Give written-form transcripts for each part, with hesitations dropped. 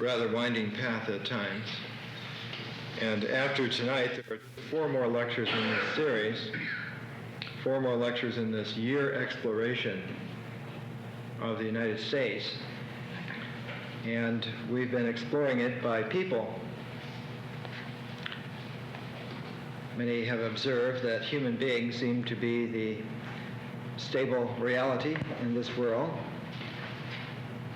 rather winding path at times. And after tonight, there are 4 more lectures in this series, 4 more lectures in this year exploration of the United States. And we've been exploring it by people. Many have observed that human beings seem to be the stable reality in this world.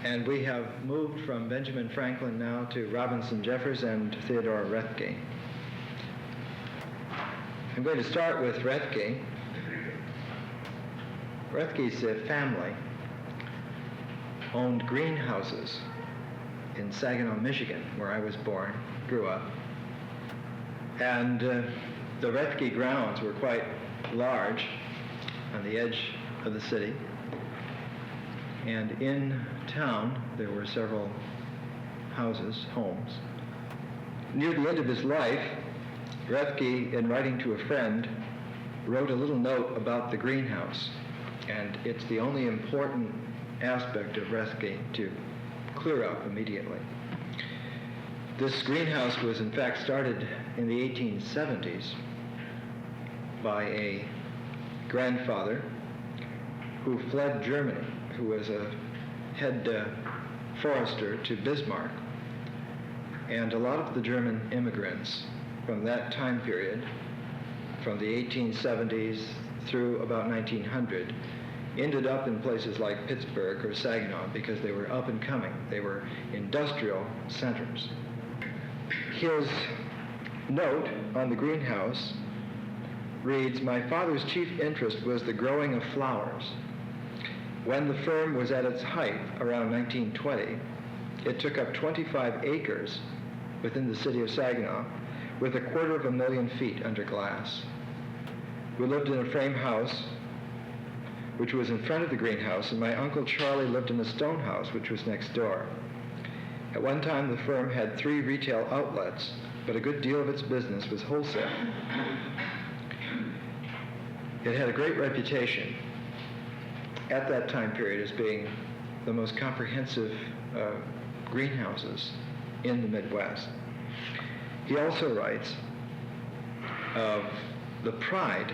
And we have moved from Benjamin Franklin now to Robinson Jeffers and Theodore Roethke. I'm going to start with Roethke. Roethke's family owned greenhouses in Saginaw, Michigan, where I was born, grew up. And the Roethke grounds were quite large on the edge of the city. And in town, there were several houses, homes. Near the end of his life, Roethke, in writing to a friend, wrote a little note about the greenhouse. And it's the only important aspect of Roethke to clear up immediately. This greenhouse was in fact started in the 1870s by a grandfather who fled Germany, who was a head forester to Bismarck. And a lot of the German immigrants from that time period, from the 1870s through about 1900, ended up in places like Pittsburgh or Saginaw because they were up and coming. They were industrial centers. His note on the greenhouse reads, "My father's chief interest was the growing of flowers. When the firm was at its height around 1920, it took up 25 acres within the city of Saginaw with 250,000 feet under glass. We lived in a frame house which was in front of the greenhouse, and my Uncle Charlie lived in a stone house which was next door. At one time the firm had 3 retail outlets, but a good deal of its business was wholesale. It had a great reputation at that time period as being the most comprehensive greenhouses in the Midwest." He also writes of the pride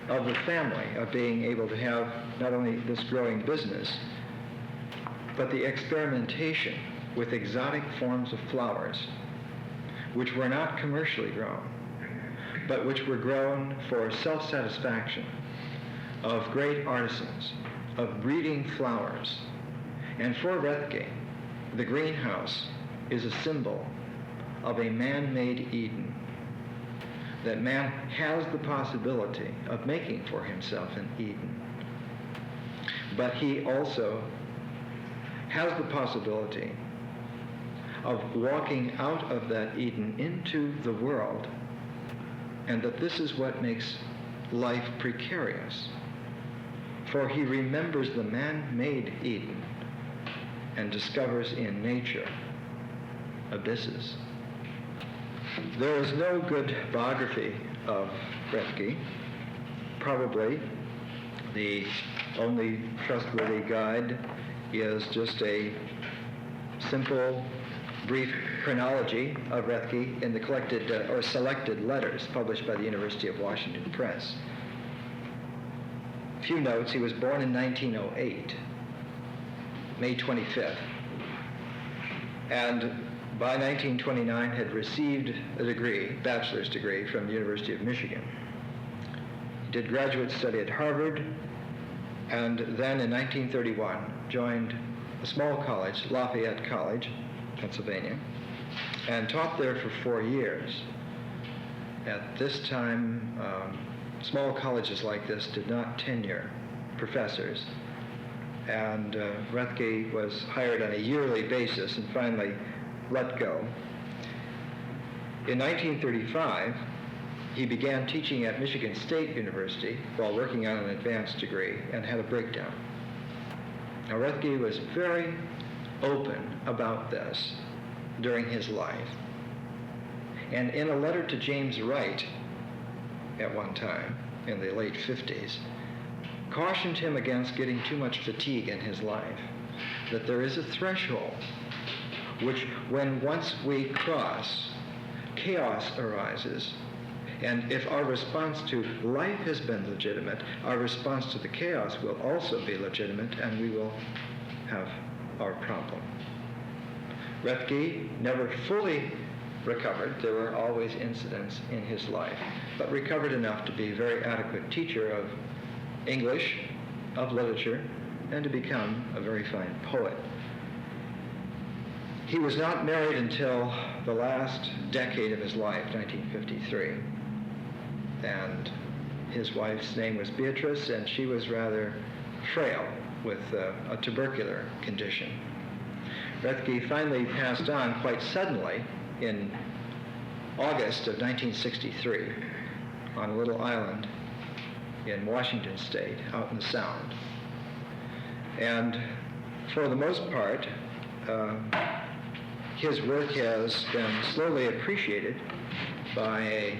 of the family of being able to have not only this growing business, but the experimentation with exotic forms of flowers, which were not commercially grown, but which were grown for self-satisfaction, of great artisans, of breeding flowers. And for Roethke, the greenhouse is a symbol of a man-made Eden, that man has the possibility of making for himself an Eden. But he also has the possibility of walking out of that Eden into the world, and that this is what makes life precarious. For he remembers the man-made Eden and discovers in nature abysses. There is no good biography of Roethke. Probably the only trustworthy guide is just a simple, brief chronology of Roethke in the collected or selected letters published by the University of Washington Press. Few notes: he was born in 1908, May 25th, and by 1929 had received a degree, bachelor's degree, from the University of Michigan. He did graduate study at Harvard, and then in 1931 joined a small college, Lafayette College, Pennsylvania, and taught there for 4 years. At this time, small colleges like this did not tenure professors, and Roethke was hired on a yearly basis and finally let go. In 1935, he began teaching at Michigan State University while working on an advanced degree and had a breakdown. Now, Roethke was very open about this during his life. And in a letter to James Wright at one time, in the late 50s, cautioned him against getting too much fatigue in his life, that there is a threshold which when once we cross, chaos arises. And if our response to life has been legitimate, our response to the chaos will also be legitimate, and we will have our problem. Roethke never fully recovered. There were always incidents in his life, but recovered enough to be a very adequate teacher of English, of literature, and to become a very fine poet. He was not married until the last decade of his life, 1953. And his wife's name was Beatrice, and she was rather frail with a tubercular condition. Roethke finally passed on quite suddenly in August of 1963 on a little island in Washington State, out in the Sound. And for the most part, his work has been slowly appreciated by a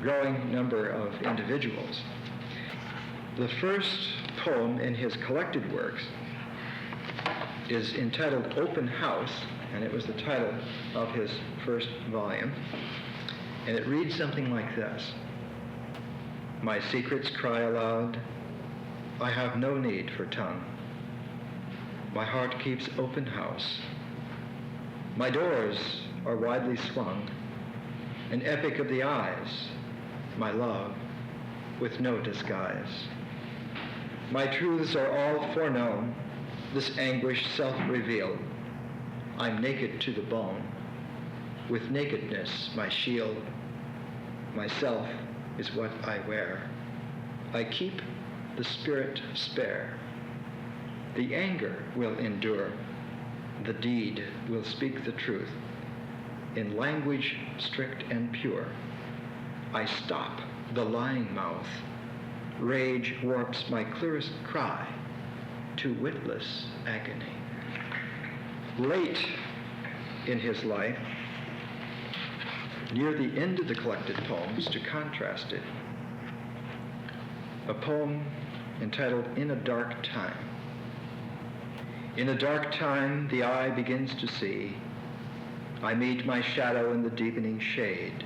growing number of individuals. The first poem in his collected works is entitled Open House, and it was the title of his first volume. And it reads something like this. My secrets cry aloud. I have no need for tongue. My heart keeps open house. My doors are widely swung. An epic of the eyes, my love, with no disguise. My truths are all foreknown, this anguish self-revealed. I'm naked to the bone, with nakedness my shield. Myself is what I wear. I keep the spirit spare. The anger will endure. The deed will speak the truth. In language strict and pure, I stop the lying mouth. Rage warps my clearest cry to witless agony. Late in his life, near the end of the collected poems, to contrast it, a poem entitled In a Dark Time. In a dark time, the eye begins to see. I meet my shadow in the deepening shade.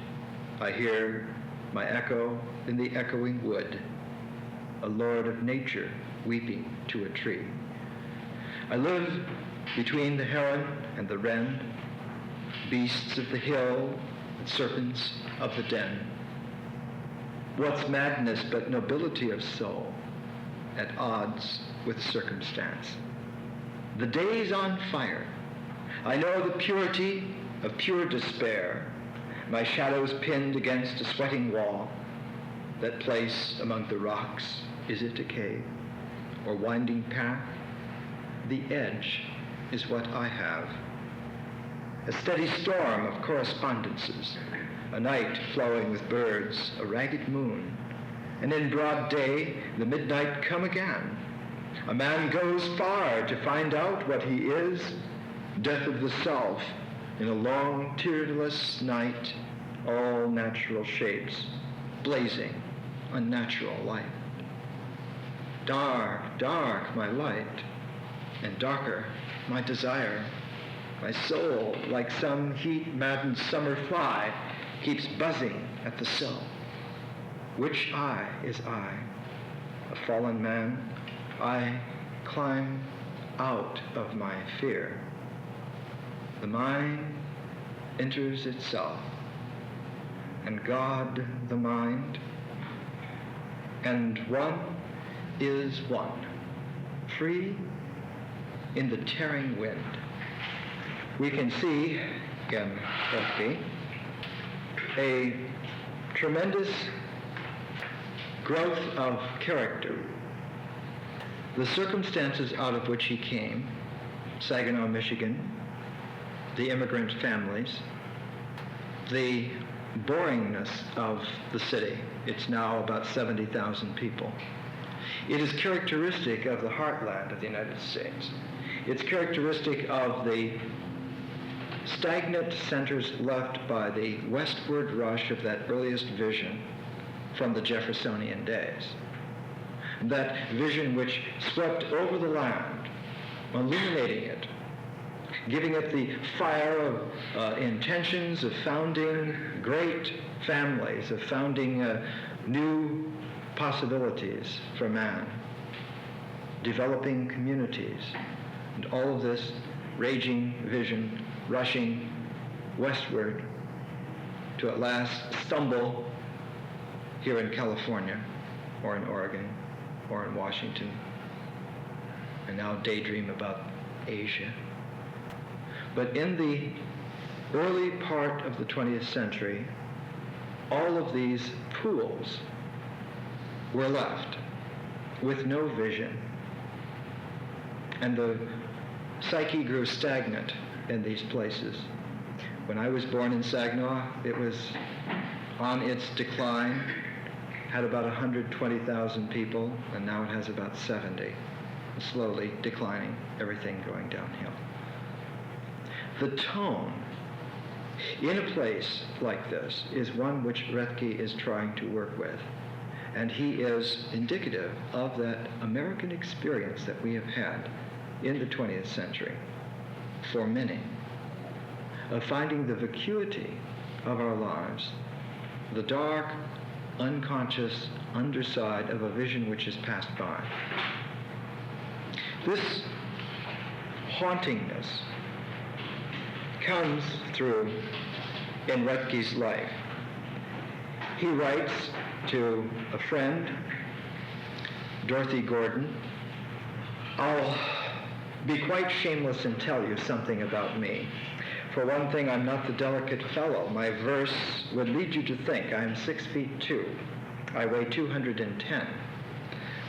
I hear my echo in the echoing wood, a lord of nature weeping to a tree. I live between the heron and the wren, beasts of the hill, serpents of the den. What's madness but nobility of soul, at odds with circumstance? The day's on fire. I know the purity of pure despair. My shadow's pinned against a sweating wall. That place among the rocks, is it a cave or winding path? The edge is what I have. A steady storm of correspondences, a night flowing with birds, a ragged moon, and in broad day the midnight come again. A man goes far to find out what he is, death of the self, in a long, tearless night, all natural shapes, blazing, unnatural light. Dark, dark my light, and darker my desire. My soul, like some heat-maddened summer fly, keeps buzzing at the sill. Which I is I? A fallen man? I climb out of my fear. The mind enters itself, and God the mind, and one is one, free in the tearing wind. We can see in Roethke a tremendous growth of character. The circumstances out of which he came, Saginaw, Michigan, the immigrant families, the boringness of the city. It's now about 70,000 people. It is characteristic of the heartland of the United States. It's characteristic of the stagnant centers left by the westward rush of that earliest vision from the Jeffersonian days. That vision which swept over the land, illuminating it, giving it the fire of intentions of founding great families, of founding new possibilities for man, developing communities, and all of this raging vision rushing westward to at last stumble here in California, or in Oregon, or in Washington, and now daydream about Asia. But in the early part of the 20th century, all of these pools were left with no vision, and the psyche grew stagnant in these places. When I was born in Saginaw, it was on its decline, had about 120,000 people, and now it has about 70, slowly declining, everything going downhill. The tone in a place like this is one which Roethke is trying to work with, and he is indicative of that American experience that we have had in the 20th century, for many, of finding the vacuity of our lives, the dark, unconscious underside of a vision which has passed by. This hauntingness comes through in Roethke's life. He writes to a friend, Dorothy Gordon, "I'll be quite shameless and tell you something about me. For one thing, I'm not the delicate fellow. My verse would lead you to think I'm 6'2". I weigh 210.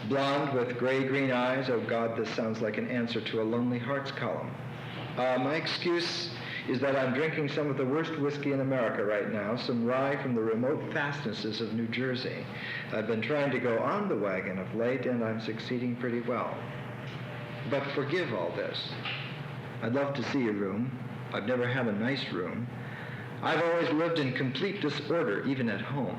Blonde with gray-green eyes. Oh God, this sounds like an answer to a Lonely Hearts column. My excuse is that I'm drinking some of the worst whiskey in America right now, some rye from the remote fastnesses of New Jersey. I've been trying to go on the wagon of late, and I'm succeeding pretty well. But forgive all this. I'd love to see your room. I've never had a nice room. I've always lived in complete disorder, even at home,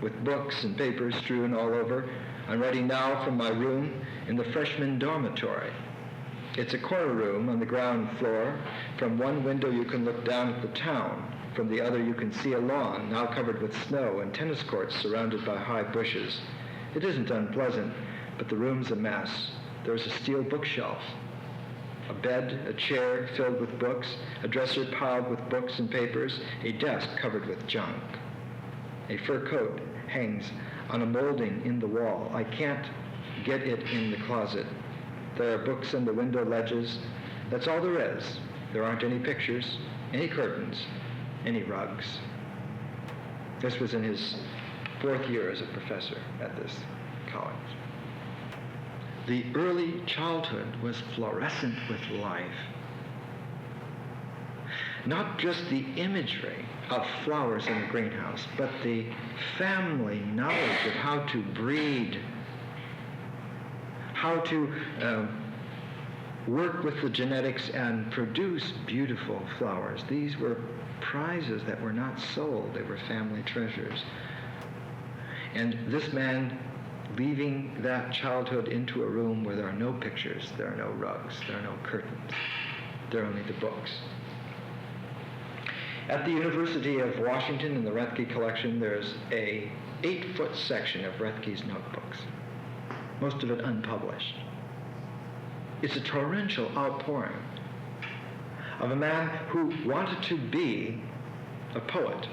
with books and papers strewn all over. I'm writing now from my room in the freshman dormitory. It's a corner room on the ground floor. From one window you can look down at the town. From the other you can see a lawn, now covered with snow, and tennis courts surrounded by high bushes. It isn't unpleasant, but the room's a mess. There's a steel bookshelf, a bed, a chair filled with books, a dresser piled with books and papers, a desk covered with junk. A fur coat hangs on a molding in the wall. I can't get it in the closet. There are books on the window ledges. That's all there is. There aren't any pictures, any curtains, any rugs. This was in his 4th year as a professor at this college. The early childhood was fluorescent with life. Not just the imagery of flowers in the greenhouse, but the family knowledge of how to breed, how to work with the genetics and produce beautiful flowers. These were prizes that were not sold. They were family treasures. And this man, leaving that childhood into a room where there are no pictures, there are no rugs, there are no curtains, there are only the books. At the University of Washington, in the Roethke collection, there's a 8-foot section of Roethke's notebooks, most of it unpublished. It's a torrential outpouring of a man who wanted to be a poet.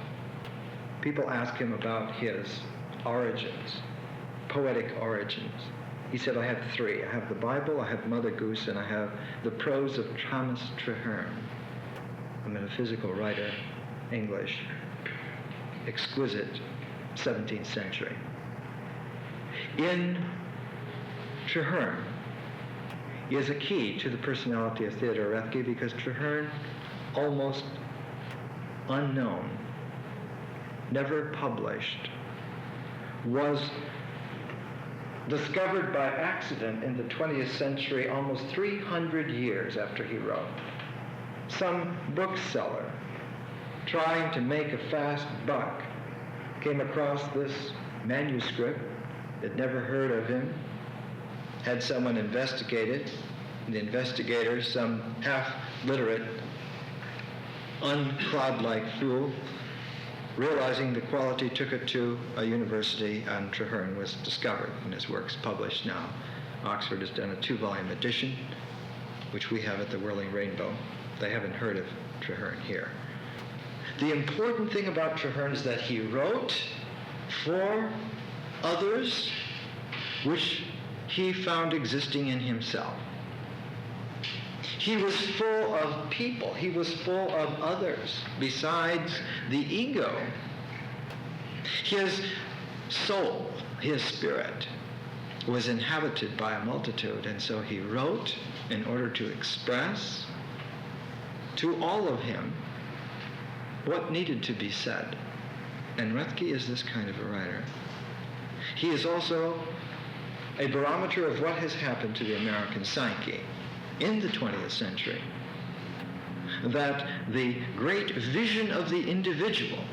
People ask him about his origins, poetic origins. He said, I have 3. I have the Bible, I have Mother Goose, and I have the prose of Thomas Traherne, a metaphysical writer, English, exquisite 17th century. In Traherne is a key to the personality of Theodore Roethke, because Traherne, almost unknown, never published, was discovered by accident in the 20th century, almost 300 years after he wrote. Some bookseller, trying to make a fast buck, came across this manuscript, had never heard of him, had someone investigate it, the investigators, some half-literate, uncloud-like fool, realizing the quality, took it to a university, and Traherne was discovered, and his work's published now. Oxford has done a 2-volume edition, which we have at the Whirling Rainbow. They haven't heard of Traherne here. The important thing about Traherne is that he wrote for others which he found existing in himself. He was full of people. He was full of others besides the ego. His soul, his spirit, was inhabited by a multitude, and so he wrote in order to express to all of him what needed to be said. And Roethke is this kind of a writer. He is also a barometer of what has happened to the American psyche in the 20th century. That the great vision of the individual,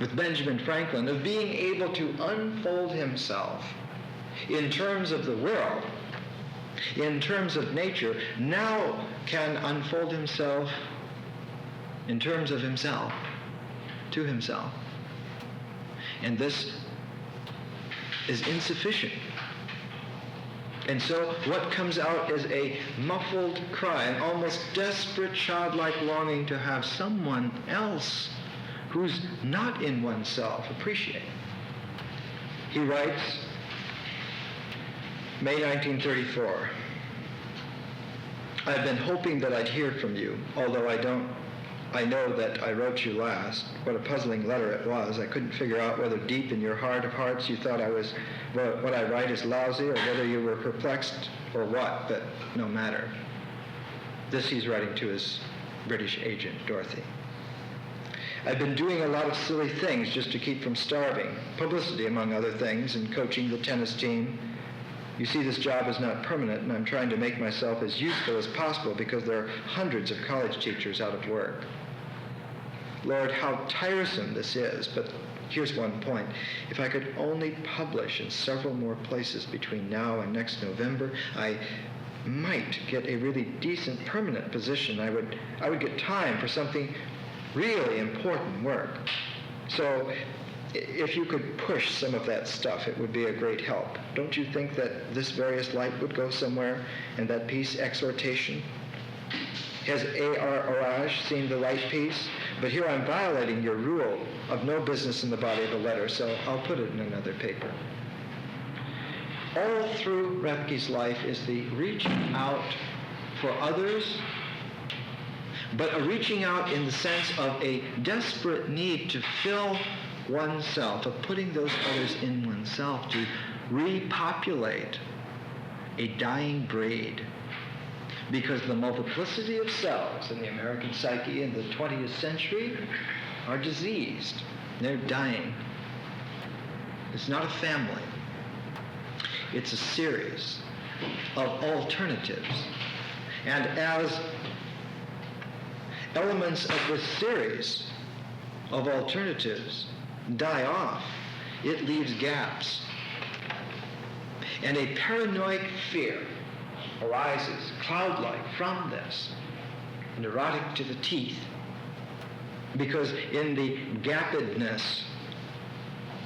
with Benjamin Franklin, of being able to unfold himself in terms of the world, in terms of nature, now can unfold himself in terms of himself, to himself. And this is insufficient. And so what comes out is a muffled cry, an almost desperate childlike longing to have someone else who's not in oneself appreciate. He writes, May 1934, I've been hoping that I'd hear from you, although I know that I wrote you last. What a puzzling letter it was. I couldn't figure out whether deep in your heart of hearts you thought what I write is lousy, or whether you were perplexed or what, but no matter. This he's writing to his British agent, Dorothy. I've been doing a lot of silly things just to keep from starving. Publicity, among other things, and coaching the tennis team. You see, this job is not permanent, and I'm trying to make myself as useful as possible because there are hundreds of college teachers out of work. Lord, how tiresome this is, but here's one point. If I could only publish in several more places between now and next November, I might get a really decent permanent position. I would get time for something really important work. So if you could push some of that stuff, it would be a great help. Don't you think that this various light would go somewhere, and that piece, Exhortation? Has A.R. Orage seen the right piece? But here I'm violating your rule of no business in the body of a letter, so I'll put it in another paper. All through Roethke's life is the reaching out for others, but a reaching out in the sense of a desperate need to fill oneself, of putting those others in oneself, to repopulate a dying breed. Because the multiplicity of cells in the American psyche in the 20th century are diseased. They're dying. It's not a family. It's a series of alternatives. And as elements of this series of alternatives die off, it leaves gaps. And a paranoid fear arises, cloud-like, from this, neurotic to the teeth, because in the gappedness,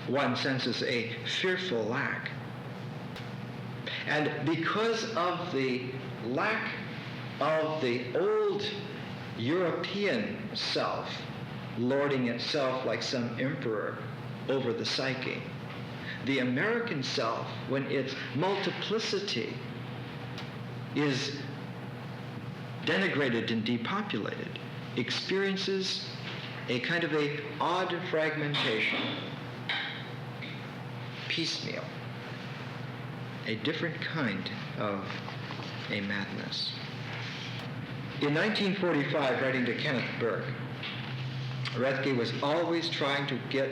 one senses a fearful lack. And because of the lack of the old European self lording itself like some emperor over the psyche, the American self, when its multiplicity is denigrated and depopulated, experiences a kind of a odd fragmentation, piecemeal, a different kind of a madness. In 1945, writing to Kenneth Burke, Roethke was always trying to get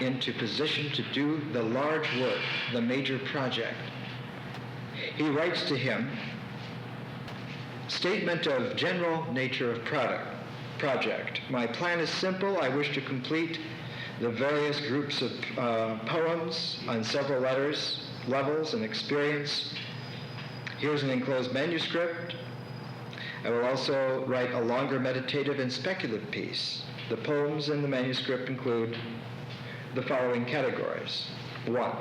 into position to do the large work, the major project. He writes to him, statement of general nature of project. My plan is simple. I wish to complete the various groups of poems on several levels and experience Here's an enclosed manuscript. I will also write a longer meditative and speculative piece. The poems in the manuscript include the following categories. 1.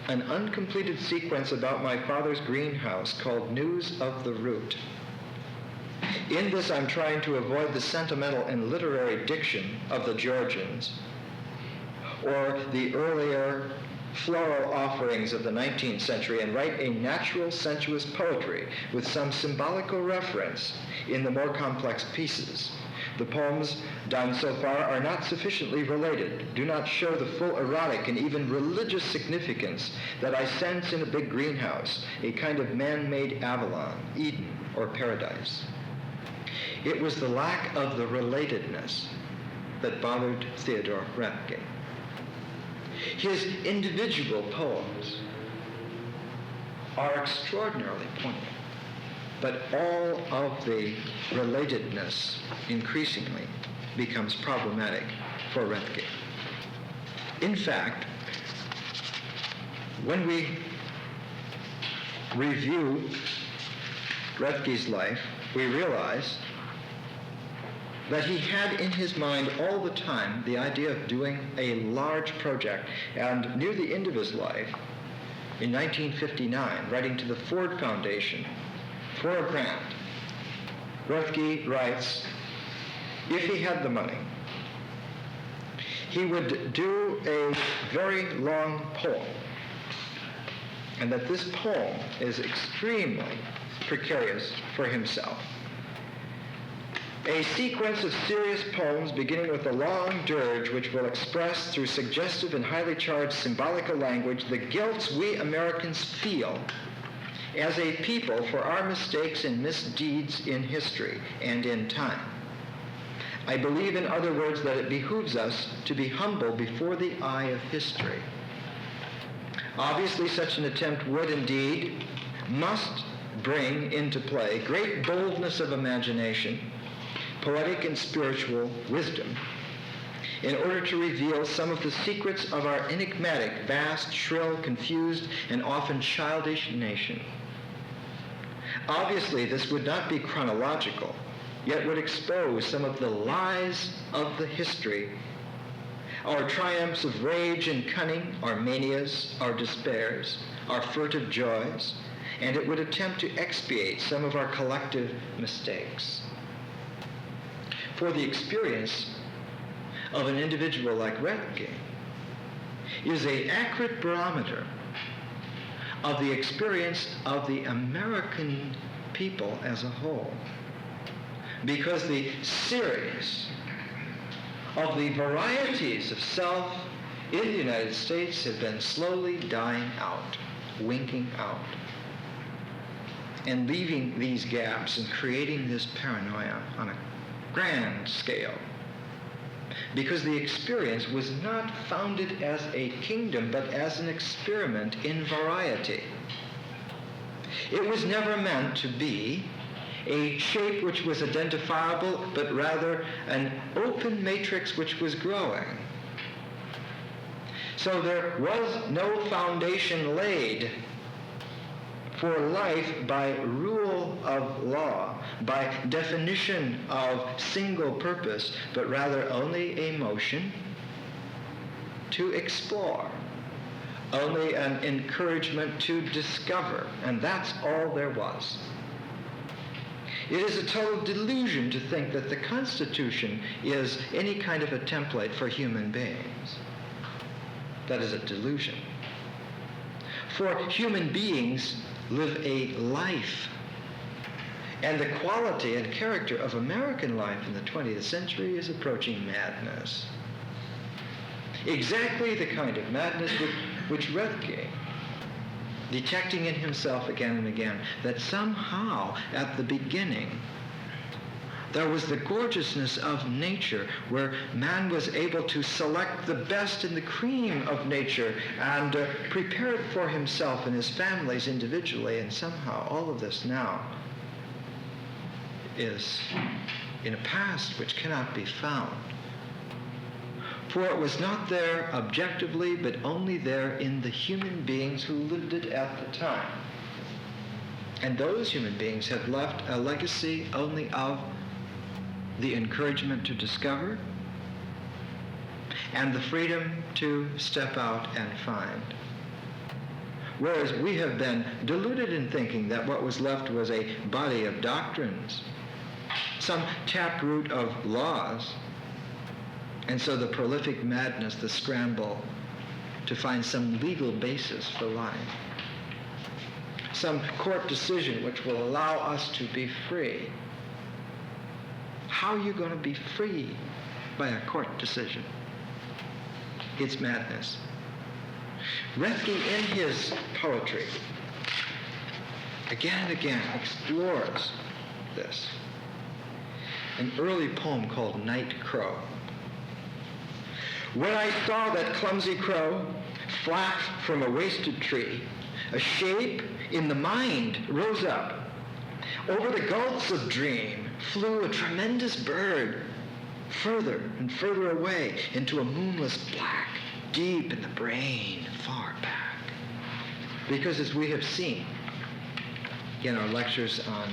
An uncompleted sequence about my father's greenhouse called News of the Root. In this, I'm trying to avoid the sentimental and literary diction of the Georgians or the earlier floral offerings of the 19th century and write a natural, sensuous poetry with some symbolical reference in the more complex pieces. The poems done so far are not sufficiently related, do not show the full erotic and even religious significance that I sense in a big greenhouse, a kind of man-made Avalon, Eden, or paradise. It was the lack of the relatedness that bothered Theodore Roethke. His individual poems are extraordinarily poignant, but all of the relatedness increasingly becomes problematic for Roethke. In fact, when we review Roethke's life, we realize that he had in his mind all the time the idea of doing a large project. And near the end of his life, in 1959, writing to the Ford Foundation for a grant, Roethke writes, if he had the money, he would do a very long poem, and that this poem is extremely precarious for himself. A sequence of serious poems beginning with a long dirge which will express through suggestive and highly charged symbolical language the guilt we Americans feel as a people for our mistakes and misdeeds in history and in time. I believe, in other words, that it behooves us to be humble before the eye of history. Obviously, such an attempt would indeed, must bring into play great boldness of imagination, poetic and spiritual wisdom, in order to reveal some of the secrets of our enigmatic, vast, shrill, confused, and often childish nation. Obviously, this would not be chronological, yet would expose some of the lies of the history, our triumphs of rage and cunning, our manias, our despairs, our furtive joys, and it would attempt to expiate some of our collective mistakes. For the experience of an individual like Roethke is an accurate barometer of the experience of the American people as a whole, because the series of the varieties of self in the United States have been slowly dying out, winking out, and leaving these gaps and creating this paranoia on a grand scale, because the experience was not founded as a kingdom, but as an experiment in variety. It was never meant to be a shape which was identifiable, but rather an open matrix which was growing. So there was no foundation laid for life by rule of law, by definition of single purpose, but rather only a motion to explore, only an encouragement to discover, and that's all there was. It is a total delusion to think that the Constitution is any kind of a template for human beings. That is a delusion. For human beings live a life, and the quality and character of American life in the 20th century is approaching madness. Exactly the kind of madness which Roethke, detecting in himself again and again, that somehow at the beginning there was the gorgeousness of nature, where man was able to select the best and the cream of nature and prepare it for himself and his families individually, and somehow all of this now is in a past which cannot be found. For it was not there objectively, but only there in the human beings who lived it at the time. And those human beings have left a legacy only of the encouragement to discover and the freedom to step out and find. Whereas we have been deluded in thinking that what was left was a body of doctrines, some taproot of laws, and so the prolific madness, the scramble to find some legal basis for life, some court decision which will allow us to be free. How are you going to be free by a court decision? It's madness. Roethke, in his poetry, again and again explores this. An early poem called Night Crow. When I saw that clumsy crow flap from a wasted tree, a shape in the mind rose up. Over the gulfs of dream flew a tremendous bird, further and further away into a moonless black, deep in the brain, far back. Because as we have seen in our lectures on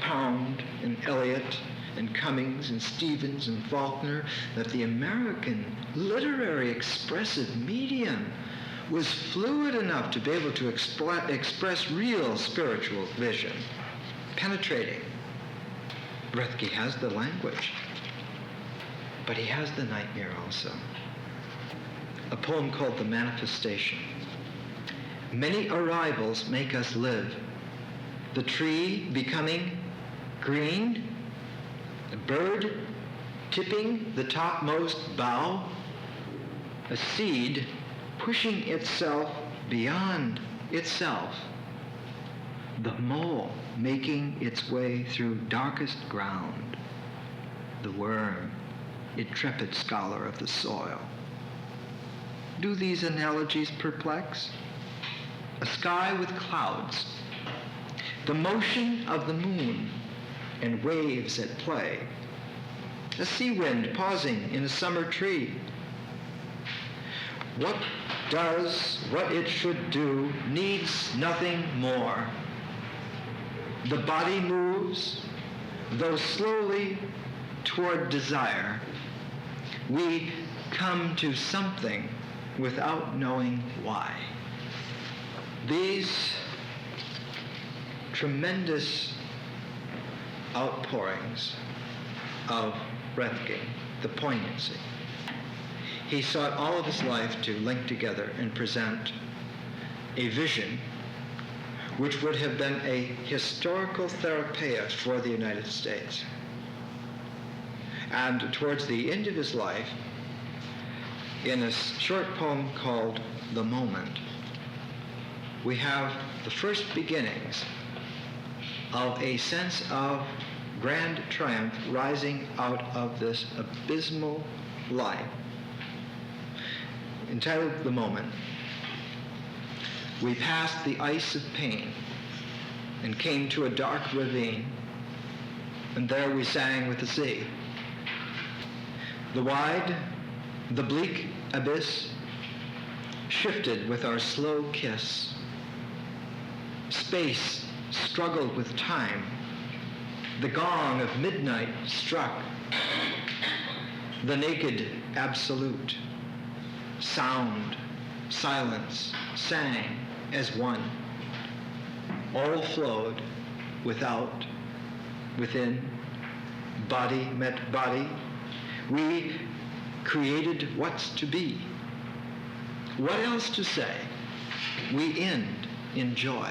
Pound and Eliot and Cummings and Stevens and Faulkner, that the American literary expressive medium was fluid enough to be able to express real spiritual vision, penetrating. Roethke has the language, but he has the nightmare also. A poem called The Manifestation. Many arrivals make us live. The tree becoming green, a bird tipping the topmost bough, a seed pushing itself beyond itself, the mole making its way through darkest ground, the worm, intrepid scholar of the soil. Do these analogies perplex? A sky with clouds, the motion of the moon and waves at play, a sea wind pausing in a summer tree. What does what it should do needs nothing more. The body moves, though slowly, toward desire. We come to something without knowing why. These tremendous outpourings of Roethke, the poignancy. He sought all of his life to link together and present a vision which would have been a historical therapia for the United States. And towards the end of his life, in a short poem called The Moment, we have the first beginnings of a sense of grand triumph rising out of this abysmal life. Entitled The Moment, we passed the ice of pain and came to a dark ravine, and there we sang with the sea. The wide, the bleak abyss shifted with our slow kiss. Space struggled with time. The gong of midnight struck. The naked absolute. Sound, silence, sang as one. All flowed without, within, body met body. We created what's to be. What else to say? We end in joy.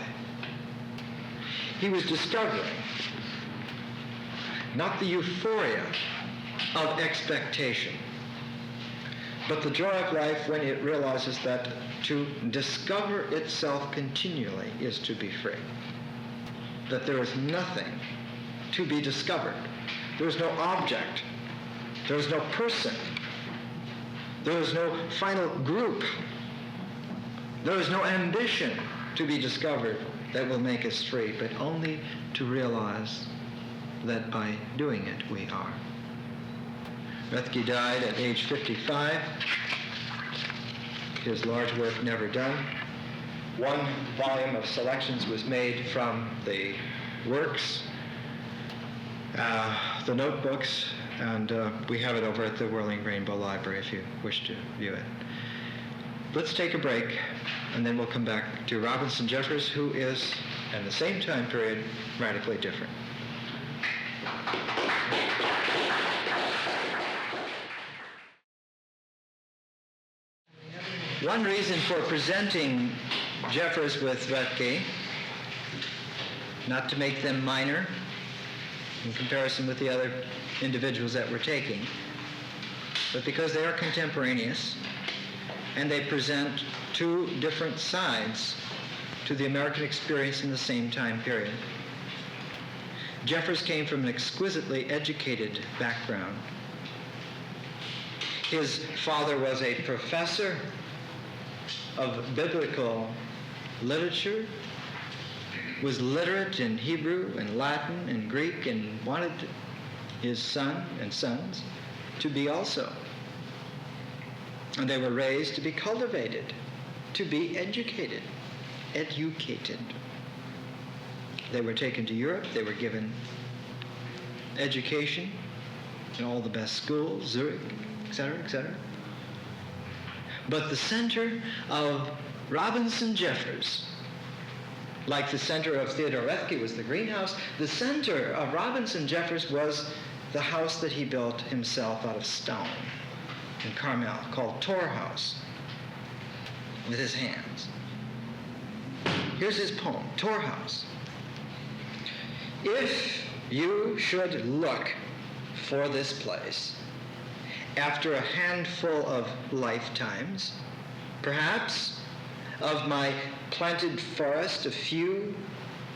He was discovering not the euphoria of expectation, but the joy of life when it realizes that to discover itself continually is to be free. That there is nothing to be discovered. There is no object. There is no person. There is no final group. There is no ambition to be discovered that will make us free, but only to realize that by doing it we are. Roethke died at age 55, his large work never done. One volume of selections was made from the works, the notebooks, and we have it over at the Whirling Rainbow Library if you wish to view it. Let's take a break, and then we'll come back to Robinson Jeffers, who is, in the same time period, radically different. One reason for presenting Jeffers with Roethke, not to make them minor in comparison with the other individuals that we're taking, but because they are contemporaneous and they present two different sides to the American experience in the same time period. Jeffers came from an exquisitely educated background. His father was a professor of biblical literature, was literate in Hebrew and Latin and Greek, and wanted his son and sons to be also. And they were raised to be cultivated, to be educated. They were taken to Europe, they were given education in all the best schools, Zurich, etc., etc. But the center of Robinson Jeffers, like the center of Theodore Roethke was the greenhouse, the center of Robinson Jeffers was the house that he built himself out of stone in Carmel, called Tor House, with his hands. Here's his poem, Tor House. If you should look for this place after a handful of lifetimes, perhaps of my planted forest a few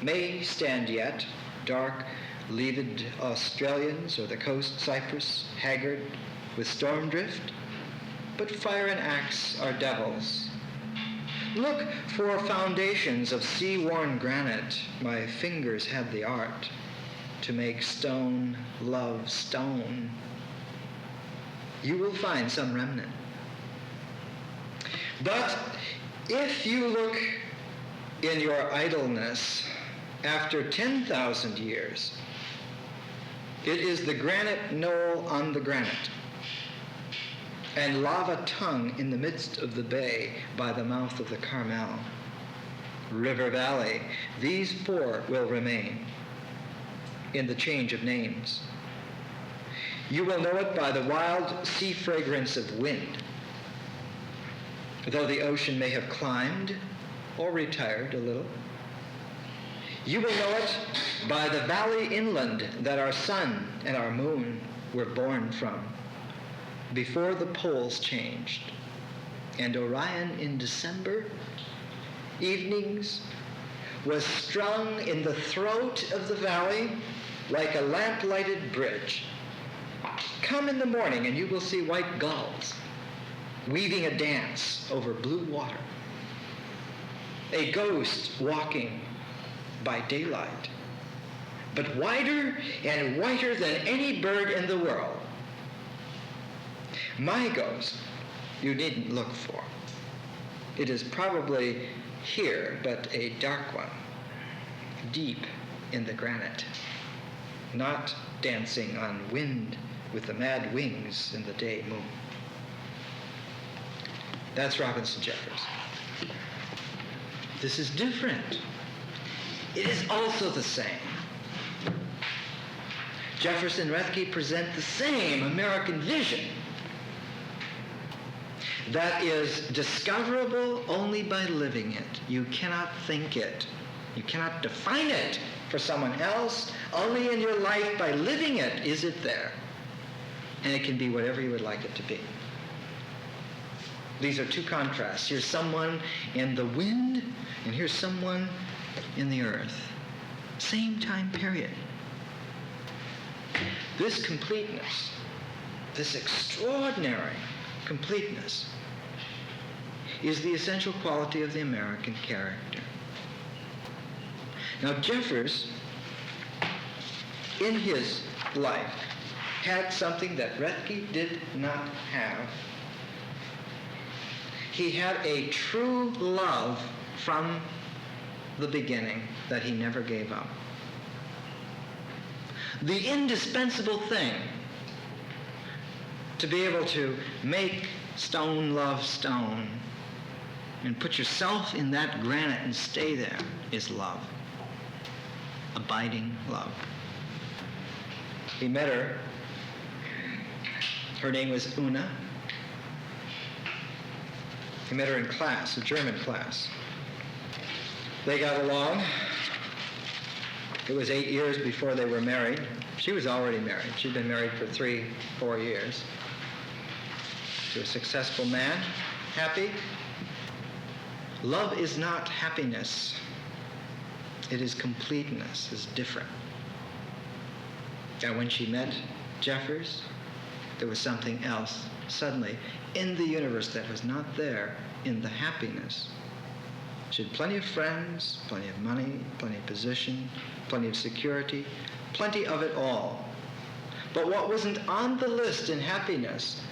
may stand yet, dark leaved Australians or the coast cypress, haggard with storm drift, but fire and axe are devils. Look for foundations of sea-worn granite. My fingers had the art to make stone love stone. You will find some remnant. But if you look in your idleness after 10,000 years, it is the granite knoll on the granite and lava tongue in the midst of the bay by the mouth of the Carmel. River Valley, these four will remain in the change of names. You will know it by the wild sea fragrance of wind, though the ocean may have climbed or retired a little. You will know it by the valley inland that our sun and our moon were born from, before the poles changed, and Orion in December evenings was strung in the throat of the valley like a lamp-lighted bridge. Come in the morning and you will see white gulls weaving a dance over blue water, a ghost walking by daylight, but whiter and whiter than any bird in the world. My ghost you needn't look for. It is probably here, but a dark one, deep in the granite, not dancing on wind with the mad wings in the day moon. That's Robinson Jeffers. This is different. It is also the same. Jeffers and Roethke present the same American vision that is discoverable only by living it. You cannot think it. You cannot define it for someone else. Only in your life, by living it, is it there. And it can be whatever you would like it to be. These are two contrasts. Here's someone in the wind, and here's someone in the earth. Same time period. This completeness, this extraordinary completeness, is the essential quality of the American character. Now, Jeffers, in his life, had something that Roethke did not have. He had a true love from the beginning that he never gave up. The indispensable thing to be able to make stone love stone and put yourself in that granite and stay there is love. Abiding love. He met her. Her name was Una. He met her in class, a German class. They got along. It was 8 years before they were married. She was already married. She'd been married for 3-4 years. To a successful man, happy. Love is not happiness. It is completeness, it's different. And when she met Jeffers, there was something else suddenly in the universe that was not there in the happiness. She had plenty of friends, plenty of money, plenty of position, plenty of security, plenty of it all. But what wasn't on the list in happiness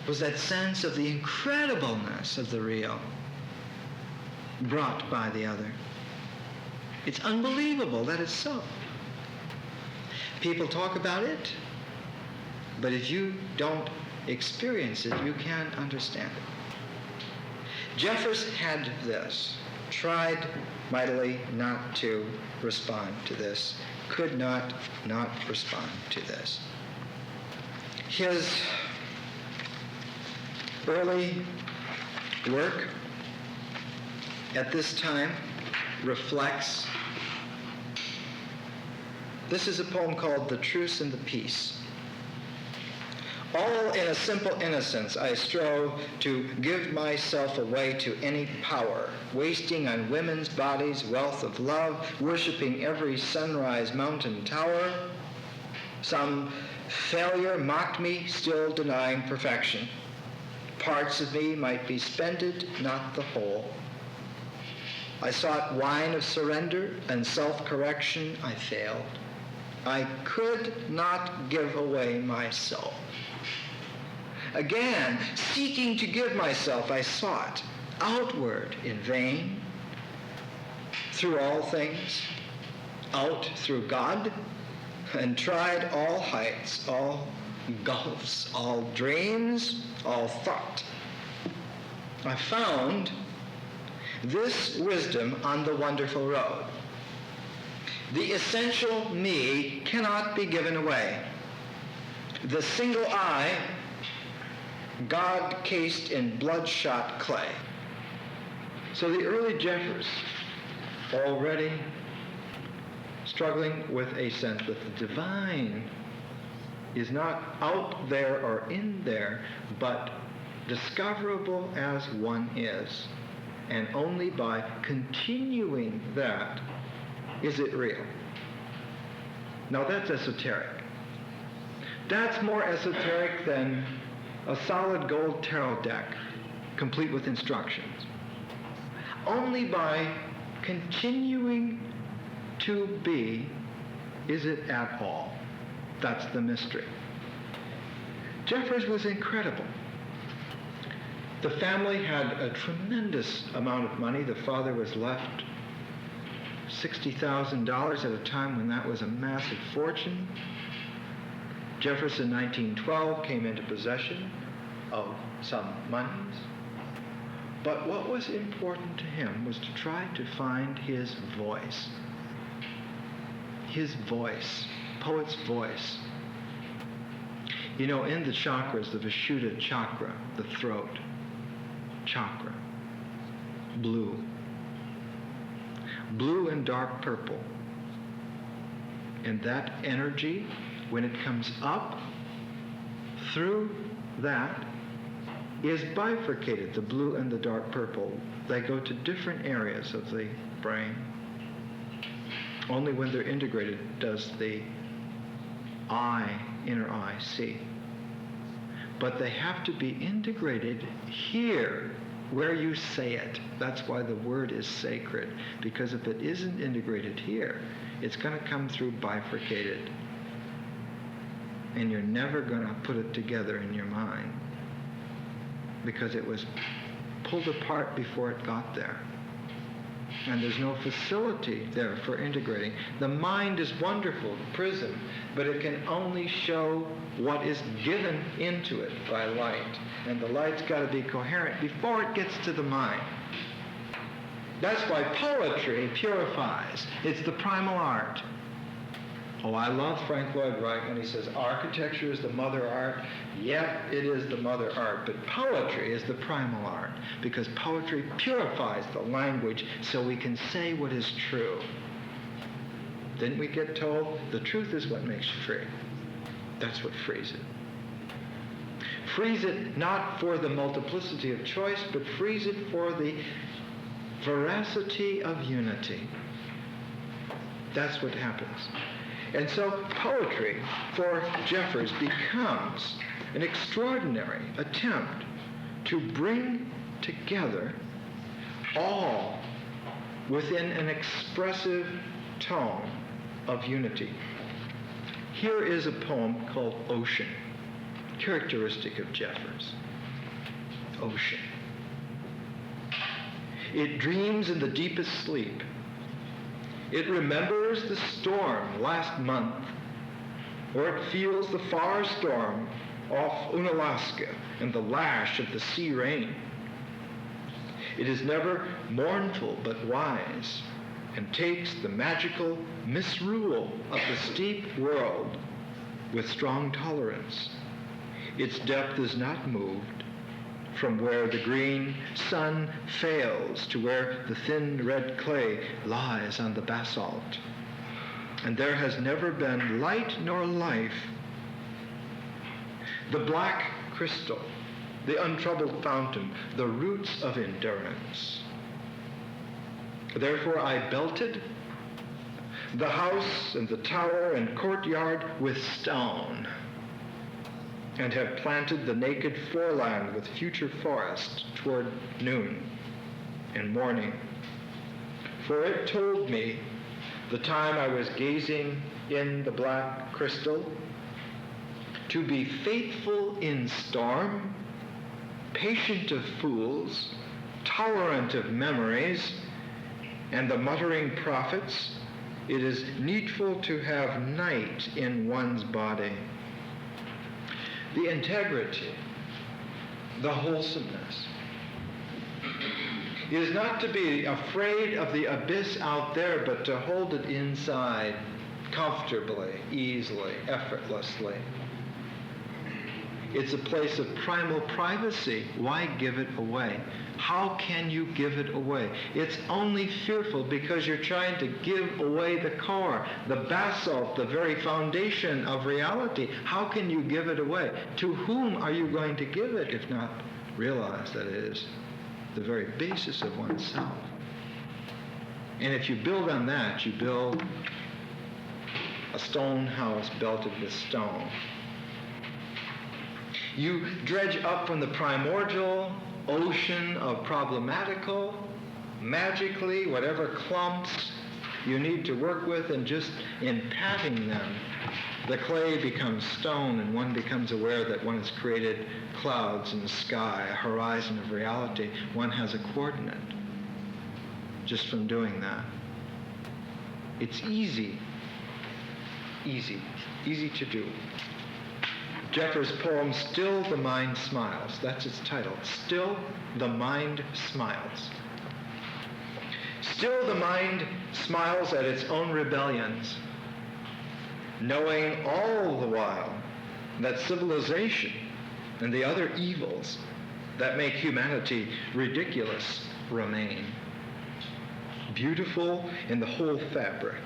was that sense of the incredibleness of the real brought by the other. It's unbelievable that it's so. People talk about it, but if you don't experience it, you can't understand it. Jeffers had this, tried mightily not to respond to this, could not respond to this. His early work at this time reflects. This is a poem called The Truce and the Peace. All in a simple innocence I strove to give myself away to any power, wasting on women's bodies wealth of love, worshipping every sunrise mountain tower. Some failure mocked me, still denying perfection. Parts of me might be spended, not the whole. I sought wine of surrender and self-correction. I failed. I could not give away my soul. Again, seeking to give myself, I sought outward in vain, through all things, out through God, and tried all heights, all gulfs, all dreams, all thought. I found this wisdom on the wonderful road. The essential me cannot be given away. The single I, God cased in bloodshot clay. So the early Jeffers, already struggling with a sense that the divine is not out there or in there, but discoverable as one is. And only by continuing that is it real. Now that's esoteric. That's more esoteric than a solid gold tarot deck, complete with instructions. Only by continuing to be is it at all. That's the mystery. Jeffers was incredible. The family had a tremendous amount of money. The father was left $60,000 at a time when that was a massive fortune. Jefferson, in 1912, came into possession of some monies. But what was important to him was to try to find his voice. His voice, poet's voice. You know, in the chakras, the Vishuddha chakra, the throat chakra, blue and dark purple. And that energy, when it comes up through that, is bifurcated, the blue and the dark purple. They go to different areas of the brain. Only when they're integrated does the inner eye, see. But they have to be integrated here, where you say it. That's why the word is sacred, because if it isn't integrated here, it's going to come through bifurcated. And you're never going to put it together in your mind, because it was pulled apart before it got there. And there's no facility there for integrating. The mind is wonderful, prism, but it can only show what is given into it by light. And the light's got to be coherent before it gets to the mind. That's why poetry purifies. It's the primal art. Oh, I love Frank Lloyd Wright when he says architecture is the mother art. Yep, it is the mother art, but poetry is the primal art, because poetry purifies the language so we can say what is true. Didn't we get told the truth is what makes you free? That's what frees it. Frees it not for the multiplicity of choice, but frees it for the veracity of unity. That's what happens. And so poetry for Jeffers becomes an extraordinary attempt to bring together all within an expressive tone of unity. Here is a poem called Ocean, characteristic of Jeffers. Ocean. It dreams in the deepest sleep. It remembers the storm last month, or it feels the far storm off Unalaska and the lash of the sea rain. It is never mournful but wise, and takes the magical misrule of the steep world with strong tolerance. Its depth is not moved from where the green sun fails to where the thin red clay lies on the basalt. And there has never been light nor life. The black crystal, the untroubled fountain, the roots of endurance. Therefore I belted the house and the tower and courtyard with stone, and have planted the naked foreland with future forest toward noon and morning. For it told me the time I was gazing in the black crystal to be faithful in storm, patient of fools, tolerant of memories, and the muttering prophets, it is needful to have night in one's body. The integrity, the wholesomeness, is not to be afraid of the abyss out there, but to hold it inside comfortably, easily, effortlessly. It's a place of primal privacy. Why give it away? How can you give it away? It's only fearful because you're trying to give away the core, the basalt, the very foundation of reality. How can you give it away? To whom are you going to give it if not realize that it is the very basis of oneself? And if you build on that, you build a stone house belted with stone. You dredge up from the primordial ocean of problematical, magically, whatever clumps you need to work with, and just in patting them, the clay becomes stone, and one becomes aware that one has created clouds in the sky, a horizon of reality. One has a coordinate just from doing that. It's easy to do. Jeffers' poem, Still the Mind Smiles. That's its title. Still the Mind Smiles. Still the mind smiles at its own rebellions, knowing all the while that civilization and the other evils that make humanity ridiculous remain. Beautiful in the whole fabric.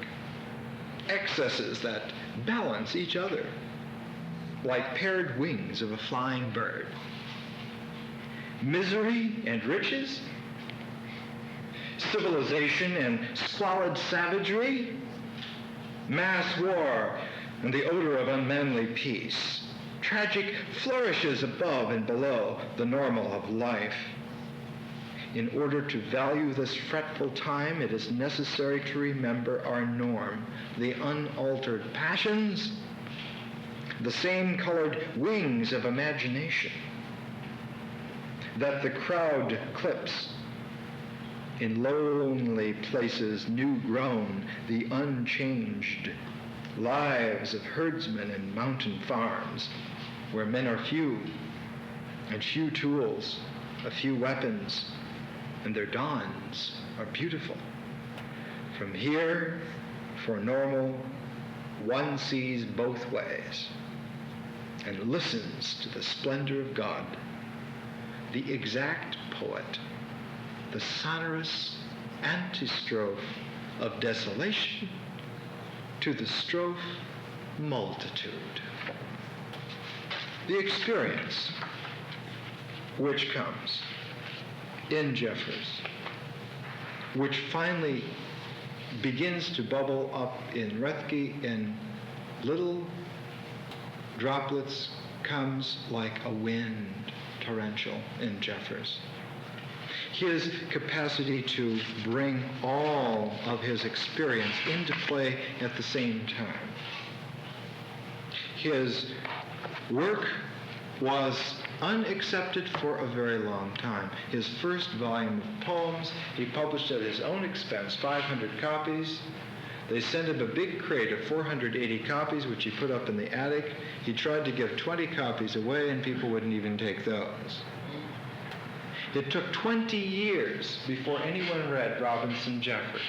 Excesses that balance each other, like paired wings of a flying bird. Misery and riches, civilization and squalid savagery, mass war and the odor of unmanly peace, tragic flourishes above and below the normal of life. In order to value this fretful time, it is necessary to remember our norm, the unaltered passions, the same colored wings of imagination, that the crowd clips in lonely places new grown, the unchanged lives of herdsmen and mountain farms, where men are few, and few tools, a few weapons, and their dawns are beautiful. From here, for normal, one sees both ways and listens to the splendor of God, the exact poet, the sonorous antistrophe of desolation to the strophe multitude. The experience which comes in Jeffers, which finally begins to bubble up in Roethke in little droplets, comes like a wind torrential in Jeffers. His capacity to bring all of his experience into play at the same time. His work was unaccepted for a very long time. His first volume of poems, he published at his own expense, 500 copies. They sent him a big crate of 480 copies, which he put up in the attic. He tried to give 20 copies away, and people wouldn't even take those. It took 20 years before anyone read Robinson Jeffers.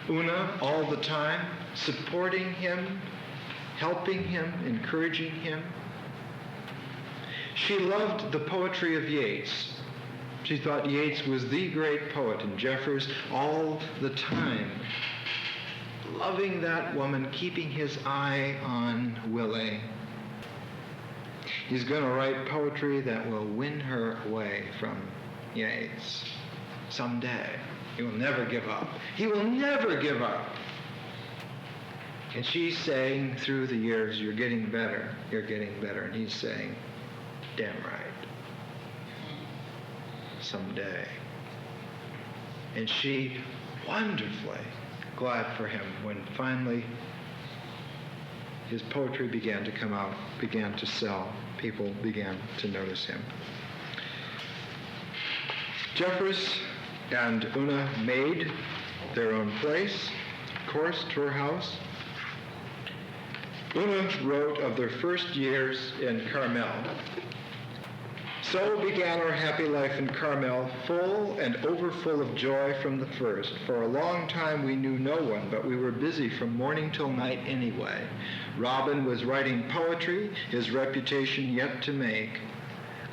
Una, all the time, supporting him, helping him, encouraging him. She loved the poetry of Yeats. She thought Yeats was the great poet, and Jeffers all the time, loving that woman, keeping his eye on Willie. He's going to write poetry that will win her away from Yeats someday. He will never give up. He will never give up. And she's saying through the years, you're getting better, you're getting better. And he's saying, damn right. Someday. And she, wonderfully glad for him when finally his poetry began to come out, began to sell. People began to notice him. Jeffers and Una made their own place, course, tour house. Una wrote of their first years in Carmel. So began our happy life in Carmel, full and overfull of joy from the first. For a long time we knew no one, but we were busy from morning till night anyway. Robin was writing poetry, his reputation yet to make.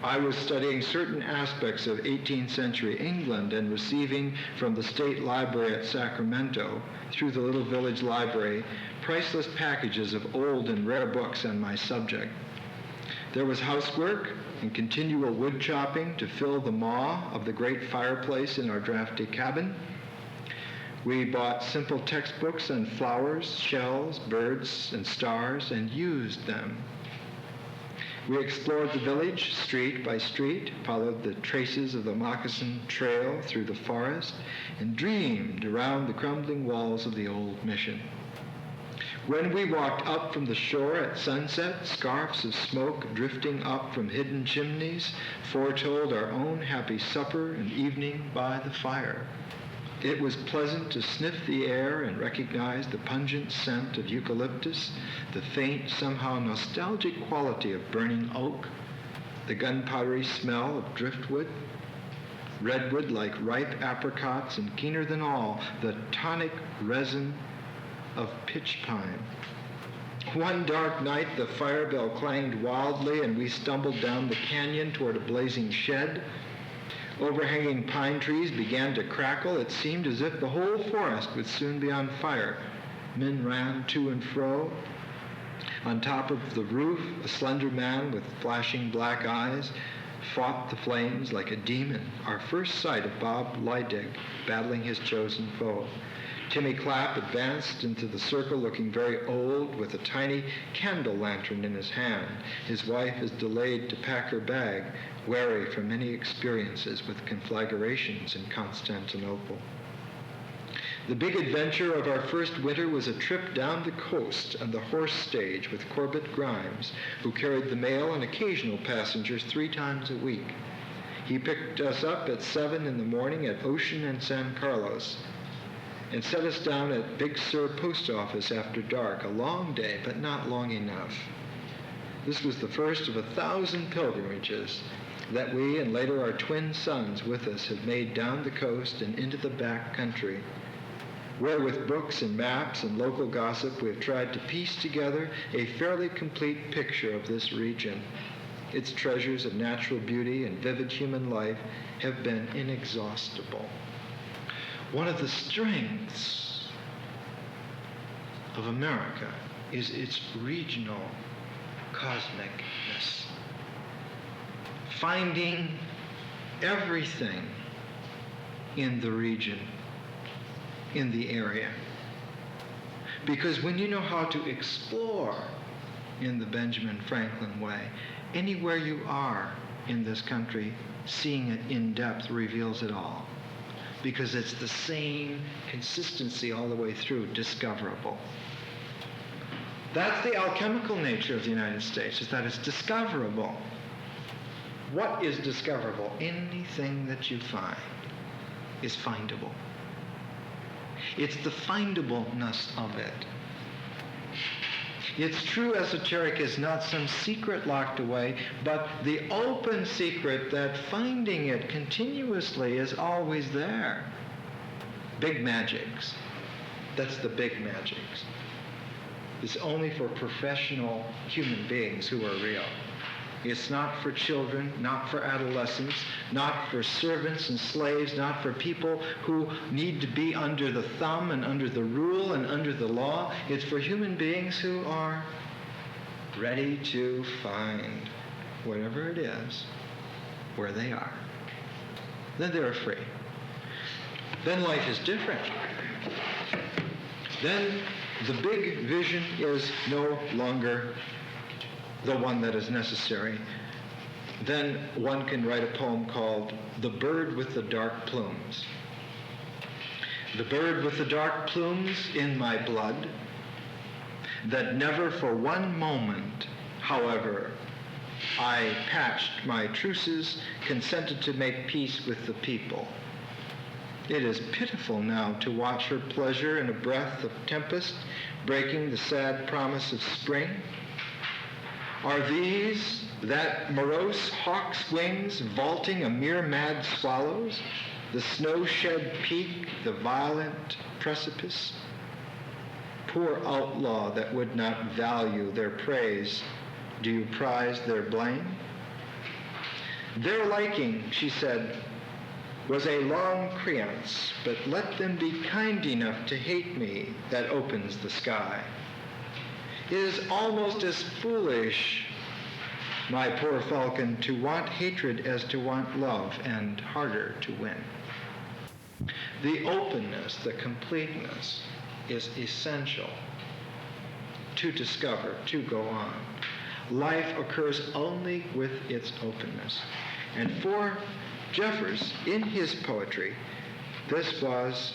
I was studying certain aspects of 18th century England and receiving from the State Library at Sacramento, through the little village library, priceless packages of old and rare books on my subject. There was housework and continual wood chopping to fill the maw of the great fireplace in our drafty cabin. We bought simple textbooks on flowers, shells, birds, and stars, and used them. We explored the village, street by street, followed the traces of the moccasin trail through the forest, and dreamed around the crumbling walls of the old mission. When we walked up from the shore at sunset, scarfs of smoke drifting up from hidden chimneys foretold our own happy supper and evening by the fire. It was pleasant to sniff the air and recognize the pungent scent of eucalyptus, the faint, somehow nostalgic quality of burning oak, the gunpowdery smell of driftwood, redwood like ripe apricots, and keener than all, the tonic resin of pitch pine. One dark night, the fire bell clanged wildly, and we stumbled down the canyon toward a blazing shed. Overhanging pine trees began to crackle. It seemed as if the whole forest would soon be on fire. Men ran to and fro. On top of the roof, a slender man with flashing black eyes fought the flames like a demon, our first sight of Bob Lydig battling his chosen foe. Timmy Clapp advanced into the circle looking very old with a tiny candle lantern in his hand. His wife is delayed to pack her bag, wary from many experiences with conflagrations in Constantinople. The big adventure of our first winter was a trip down the coast on the horse stage with Corbett Grimes, who carried the mail and occasional passengers 3 times a week. He picked us up at 7 in the morning at Ocean and San Carlos and set us down at Big Sur Post Office after dark. A long day, but not long enough. This was the first of 1,000 pilgrimages that we and later our twin sons with us have made down the coast and into the back country, where with books and maps and local gossip we have tried to piece together a fairly complete picture of this region. Its treasures of natural beauty and vivid human life have been inexhaustible. One of the strengths of America is its regional cosmicness. Finding everything in the region, in the area. Because when you know how to explore in the Benjamin Franklin way, anywhere you are in this country, seeing it in depth reveals it all. Because it's the same consistency all the way through, discoverable. That's the alchemical nature of the United States, is that it's discoverable. What is discoverable? Anything that you find is findable. It's the findableness of it. Its true esoteric is not some secret locked away, but the open secret that finding it continuously is always there. Big magics. That's the big magics. It's only for professional human beings who are real. It's not for children, not for adolescents, not for servants and slaves, not for people who need to be under the thumb and under the rule and under the law. It's for human beings who are ready to find whatever it is where they are. Then they're free. Then life is different. Then the big vision is no longer the one that is necessary. Then one can write a poem called The Bird with the Dark Plumes. The bird with the dark plumes in my blood, that never for one moment, however, I patched my truces, consented to make peace with the people. It is pitiful now to watch her pleasure in a breath of tempest, breaking the sad promise of spring. Are these that morose hawk's wings vaulting a mere mad swallow's, the snow-shed peak, the violent precipice? Poor outlaw that would not value their praise, do you prize their blame? Their liking, she said, was a long creance, but let them be kind enough to hate me that opens the sky. It is almost as foolish, my poor falcon, to want hatred as to want love, and harder to win. The openness, the completeness, is essential to discover, to go on. Life occurs only with its openness. And for Jeffers, in his poetry, this was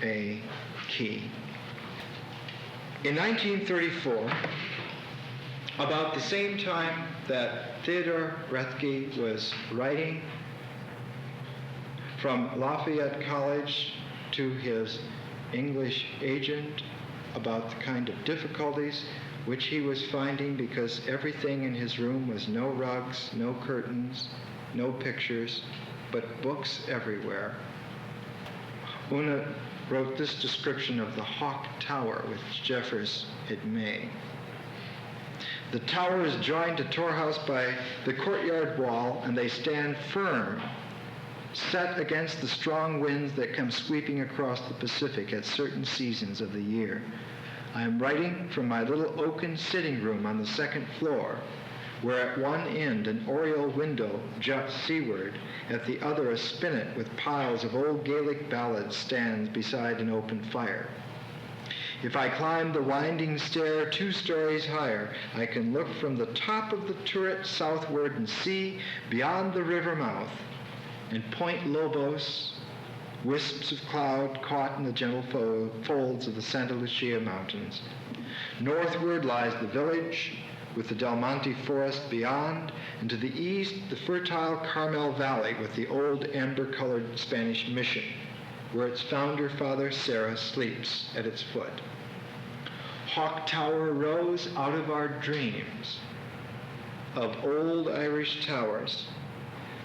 a key. In 1934, about the same time that Theodore Roethke was writing from Lafayette College to his English agent about the kind of difficulties which he was finding because everything in his room was no rugs, no curtains, no pictures, but books everywhere. Una wrote this description of the Hawk Tower which Jeffers had made. The tower is joined to Tor House by the courtyard wall, and they stand firm, set against the strong winds that come sweeping across the Pacific at certain seasons of the year. I am writing from my little oaken sitting room on the second floor, where at one end an oriel window juts seaward, at the other a spinet with piles of old Gaelic ballads stands beside an open fire. If I climb the winding stair 2 stories higher, I can look from the top of the turret southward and see beyond the river mouth, and Point Lobos wisps of cloud caught in the gentle folds of the Santa Lucia Mountains. Northward lies the village, with the Del Monte forest beyond, and to the east the fertile Carmel Valley with the old amber-colored Spanish mission, where its founder, Father Serra, sleeps at its foot. Hawk Tower rose out of our dreams of old Irish towers,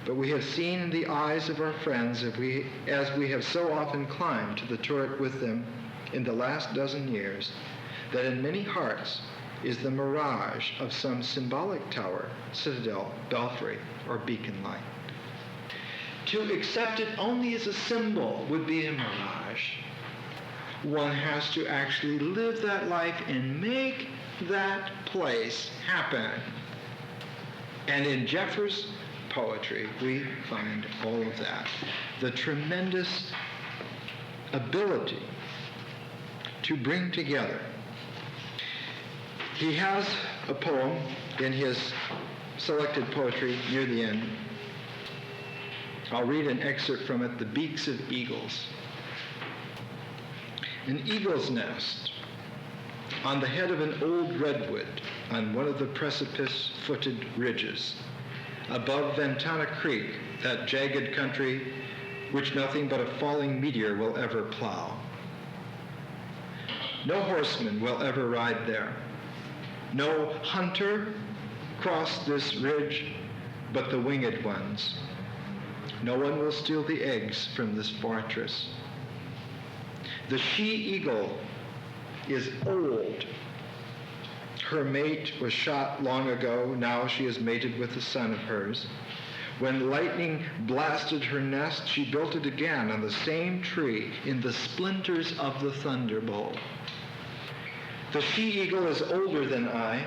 but we have seen in the eyes of our friends as we have so often climbed to the turret with them in the last dozen years, that in many hearts is the mirage of some symbolic tower, citadel, belfry, or beacon light. To accept it only as a symbol would be a mirage. One has to actually live that life and make that place happen. And in Jeffers' poetry, we find all of that. The tremendous ability to bring together. He has a poem in his selected poetry near the end. I'll read an excerpt from it, The Beaks of Eagles. An eagle's nest on the head of an old redwood on one of the precipice-footed ridges above Ventana Creek, that jagged country which nothing but a falling meteor will ever plow. No horseman will ever ride there. No hunter cross this ridge but the winged ones. No one will steal the eggs from this fortress. The she-eagle is old. Her mate was shot long ago. Now she is mated with a son of hers. When lightning blasted her nest, she built it again on the same tree in the splinters of the thunderbolt. The she-eagle is older than I.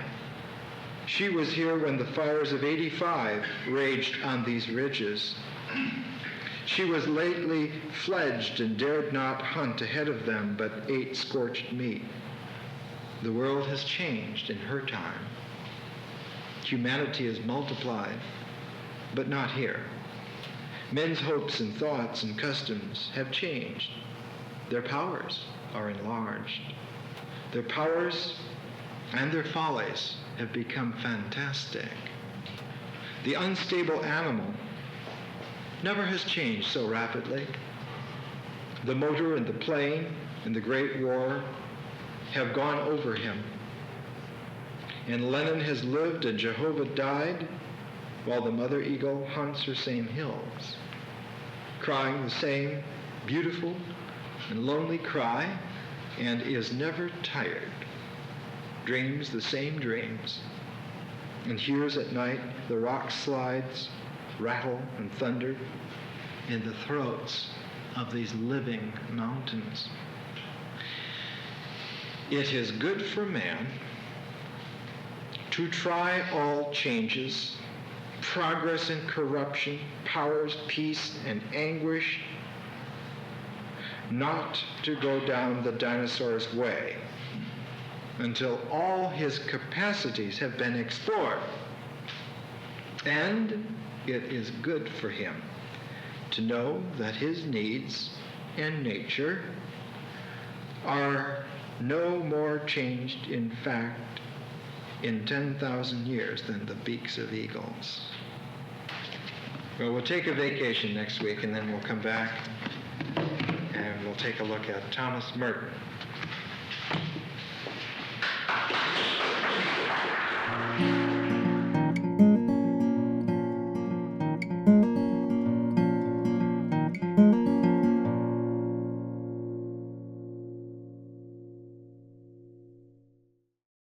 She was here when the fires of '85 raged on these ridges. She was lately fledged and dared not hunt ahead of them, but ate scorched meat. The world has changed in her time. Humanity has multiplied, but not here. Men's hopes and thoughts and customs have changed. Their powers are enlarged. Their powers and their follies have become fantastic. The unstable animal never has changed so rapidly. The motor and the plane and the Great War have gone over him. And Lenin has lived and Jehovah died, while the mother eagle hunts her same hills, crying the same beautiful and lonely cry, and is never tired, dreams the same dreams, and hears at night the rock slides rattle and thunder in the throats of these living mountains. It is good for man to try all changes, progress and corruption, powers, peace, and anguish, not to go down the dinosaur's way until all his capacities have been explored. And it is good for him to know that his needs and nature are no more changed in fact in 10,000 years than the beaks of eagles. Well, we'll take a vacation next week, and then we'll come back and we'll take a look at Thomas Merton.